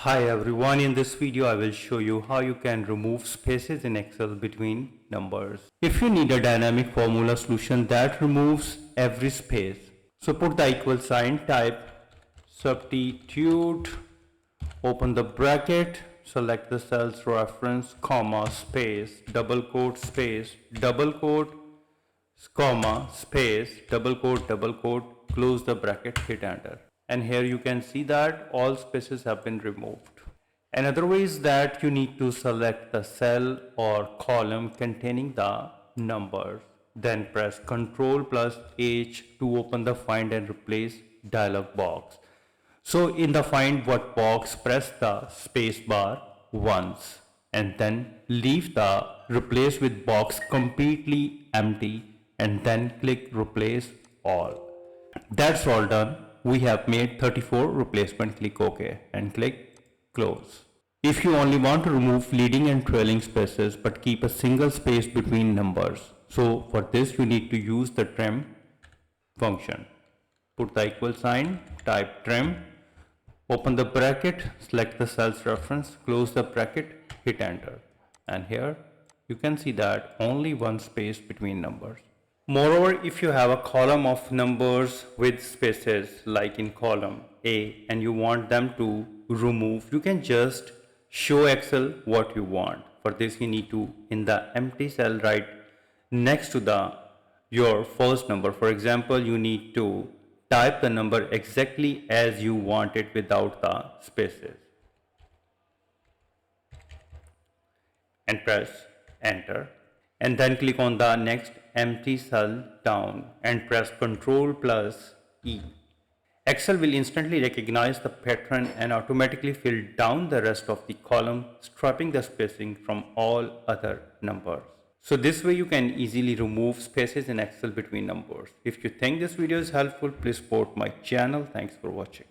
Hi everyone, in this video I will show you how you can remove spaces in Excel between numbers. If you need a dynamic formula solution that removes every space, so put the equal sign, type substitute, open the bracket, select the cell's reference, comma, space, double quote, space, double quote, comma, space, double quote, close the bracket, hit enter. And here you can see that all spaces have been removed. Another way is that you need to select the cell or column containing the numbers. Then press Ctrl plus H to open the find and replace dialog box. So in the find what box, press the space bar once and then leave the replace with box completely empty and then click replace all. That's all done. We have made 34 replacement. Click OK and click close. If you only want to remove leading and trailing spaces but keep a single space between numbers, so for this you need to use the trim function. Put the equal sign, type trim, open the bracket, select the cell's reference, close the bracket, hit enter. And here you can see that only one space between numbers. Moreover, if you have a column of numbers with spaces like in column A and you want them to remove, you can just show Excel what you want. For this you need to, in the empty cell, write next to your first number. For example, you need to type the number exactly as you want it without the spaces and press enter. And then click on the next empty cell down and press Ctrl plus E. Excel will instantly recognize the pattern and automatically fill down the rest of the column, stripping the spacing from all other numbers. So this way you can easily remove spaces in Excel between numbers. If you think this video is helpful, please support my channel. Thanks for watching.